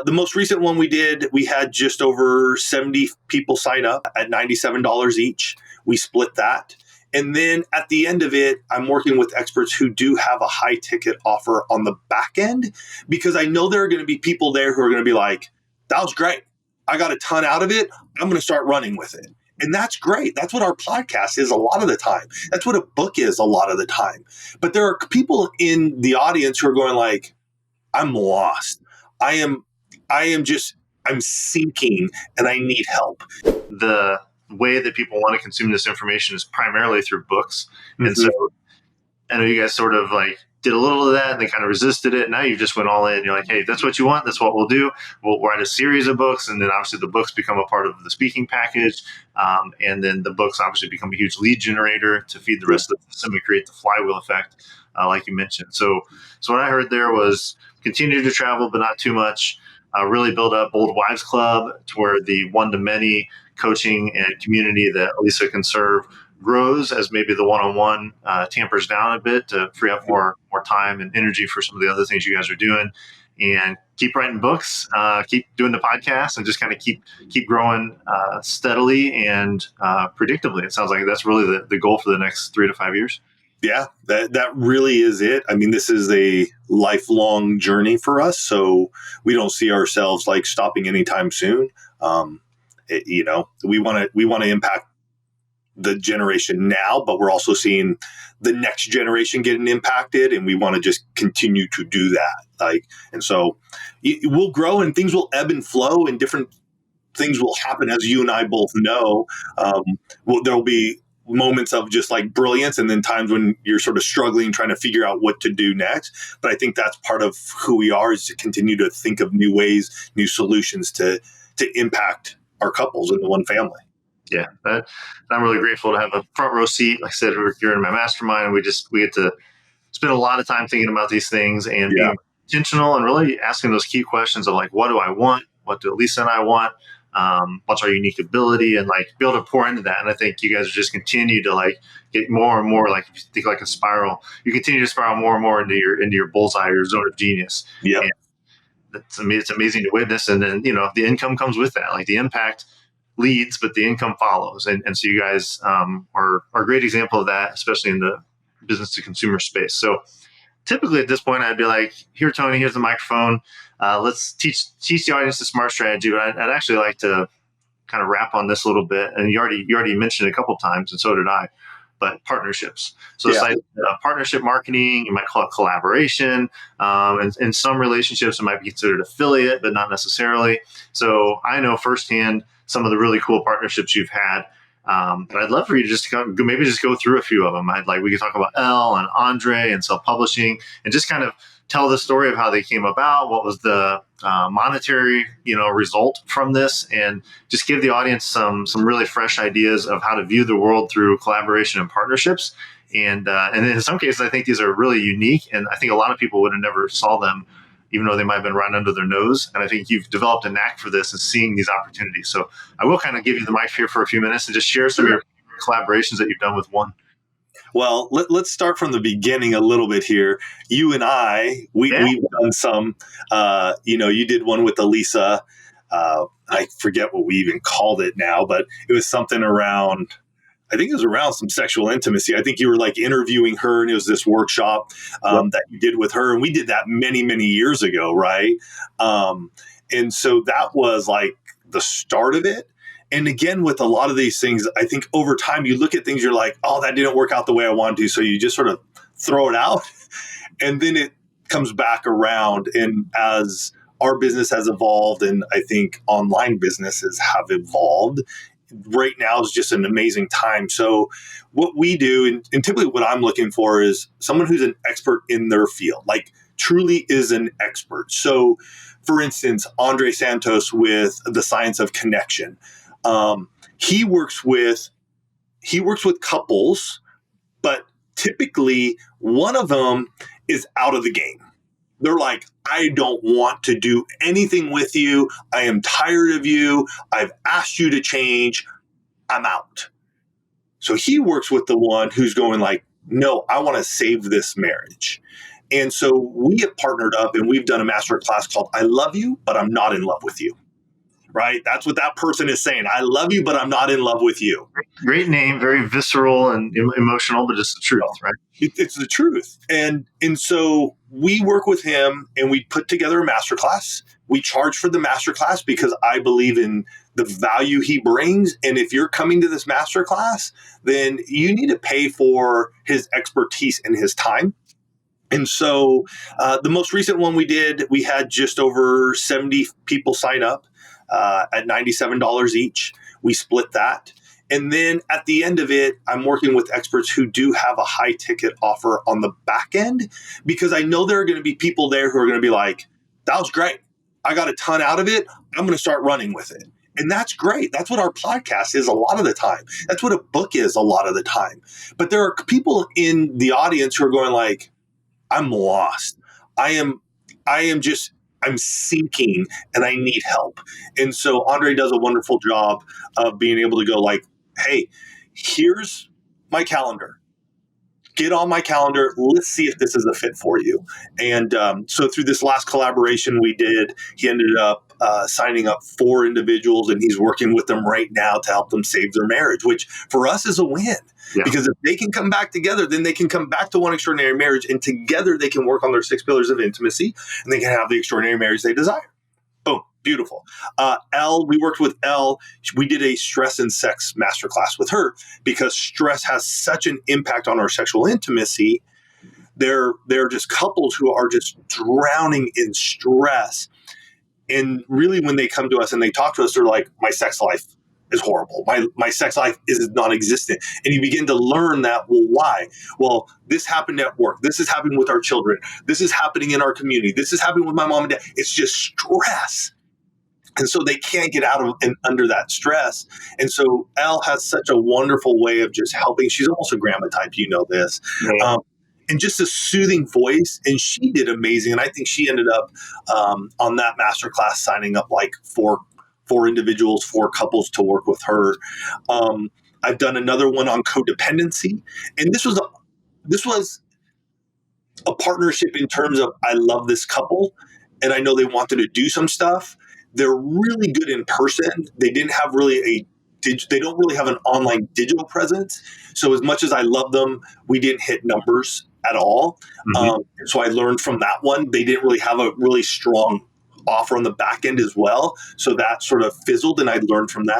The most recent one we did, we had just over 70 people sign up at $97 each. We split that. And then at the end of it, I'm working with experts who do have a high ticket offer on the back end, because I know there are going to be people there who are going to be like, that was great. I got a ton out of it. I'm going to start running with it. And that's great. That's what our podcast is a lot of the time. That's what a book is a lot of the time. But there are people in the audience who are going like, I'm lost. I'm sinking and I need help. The way that people want to consume this information is primarily through books. Mm-hmm. And so I know you guys sort of like did a little of that and they kind of resisted it. Now you just went all in. You're like, hey, if that's what you want, that's what we'll do. We'll write a series of books. And then obviously the books become a part of the speaking package. And then the books obviously become a huge lead generator to feed the rest of the system and create the flywheel effect, like you mentioned. So what I heard there was continue to travel, but not too much. Really build up Bold Wives Club to where the one-to-many coaching and community that Elisa can serve grows as maybe the one-on-one tampers down a bit to free up more time and energy for some of the other things you guys are doing. And keep writing books, keep doing the podcast, and just kind of keep growing steadily and predictably. It sounds like that's really the goal for the next 3 to 5 years. Yeah, that really is it. I mean, this is a lifelong journey for us, so we don't see ourselves like stopping anytime soon. We want to impact the generation now, but we're also seeing the next generation getting impacted, and we want to just continue to do that. And so we'll grow, and things will ebb and flow, and different things will happen, as you and I both know. There'll be moments of just like brilliance, and then times when you're sort of struggling, trying to figure out what to do next. But I think that's part of who we are, is to continue to think of new ways, new solutions to impact our couples in the one family. Yeah, I'm really grateful to have a front row seat. Like I said, you're in my mastermind, and we get to spend a lot of time thinking about these things and being intentional and really asking those key questions of like, what do I want? What do Lisa and I want? What's our unique ability, and like be able to pour into that. And I think you guys just continue to like get more and more, like if you think like a spiral, you continue to spiral more and more into your bullseye, your zone of genius. Yeah. It's amazing to witness. And then, the income comes with that, like the impact leads, but the income follows. And so you guys are a great example of that, especially in the business to consumer space. So typically at this point, I'd be like, here, Tony, here's the microphone. Let's teach the audience the SMART strategy. But I'd actually like to kind of wrap on this a little bit. And you already mentioned it a couple of times, and so did I. But partnerships. So it's like partnership marketing. You might call it collaboration. And in some relationships, it might be considered affiliate, but not necessarily. So I know firsthand some of the really cool partnerships you've had. But I'd love for you to just go through a few of them. We could talk about Elle and Andre and self-publishing, and just kind of tell the story of how they came about, what was the monetary, result from this, and just give the audience some really fresh ideas of how to view the world through collaboration and partnerships. And in some cases, I think these are really unique, and I think a lot of people would have never saw them, even though they might have been right under their nose. And I think you've developed a knack for this and seeing these opportunities. So I will kind of give you the mic here for a few minutes and just share some of your collaborations that you've done with one. Well, let's start from the beginning a little bit here. You and I, we've done some, you did one with Elisa. I forget what we even called it now, but it was something around, I think it was around some sexual intimacy. I think you were like interviewing her, and it was this workshop that you did with her. And we did that many, many years ago, right? And so that was like the start of it. And again, with a lot of these things, I think over time you look at things, you're like, oh, that didn't work out the way I wanted to. So you just sort of throw it out, and then it comes back around. And as our business has evolved, and I think online businesses have evolved, right now is just an amazing time. So what we do, and typically what I'm looking for, is someone who's an expert in their field, like truly is an expert. So for instance, Andre Santos with the Science of Connection. He works with couples, but typically one of them is out of the game. They're like, I don't want to do anything with you. I am tired of you. I've asked you to change. I'm out. So he works with the one who's going like, no, I want to save this marriage. And so we have partnered up and we've done a master class called I Love You, But I'm Not in Love with You. Right? That's what that person is saying. I love you, but I'm not in love with you. Great name, very visceral and emotional, but it's the truth, right? It's the truth. And so we work with him and we put together a masterclass. We charge for the masterclass because I believe in the value he brings. And if you're coming to this masterclass, then you need to pay for his expertise and his time. And so the most recent one we did, we had just over 70 people sign up at $97 each. We split that. And then at the end of it, I'm working with experts who do have a high ticket offer on the back end, because I know there are going to be people there who are going to be like, that was great. I got a ton out of it. I'm going to start running with it. And that's great. That's what our podcast is a lot of the time. That's what a book is a lot of the time. But there are people in the audience who are going like, I'm lost. I'm sinking and I need help. And so Andre does a wonderful job of being able to go like, hey, here's my calendar. Get on my calendar. Let's see if this is a fit for you. And so through this last collaboration we did, he ended up signing up 4 individuals, and he's working with them right now to help them save their marriage, which for us is a win. Yeah. Because if they can come back together, then they can come back to One Extraordinary Marriage, and together they can work on their 6 pillars of intimacy, and they can have the extraordinary marriage they desire. Boom. Beautiful. We worked with Elle. We did a stress and sex masterclass with her because stress has such an impact on our sexual intimacy. They're just couples who are just drowning in stress. And really, when they come to us and they talk to us, they're like, my sex life is horrible. My sex life is non-existent. And you begin to learn that, well, why? Well, this happened at work. This is happening with our children. This is happening in our community. This is happening with my mom and dad. It's just stress. And so they can't get out of and under that stress. And so Elle has such a wonderful way of just helping. She's almost a grandma type, you know this. Yeah. And just a soothing voice. And she did amazing. And I think she ended up on that masterclass signing up like four individuals, 4 couples to work with her. I've done another one on codependency. And this was a partnership in terms of I love this couple and I know they wanted to do some stuff. They're really good in person. They didn't have really they don't really have an online digital presence. So as much as I love them, we didn't hit numbers at all. Mm-hmm. So I learned from that one. They didn't really have a really strong offer on the back end as well. So that sort of fizzled, and I learned from that.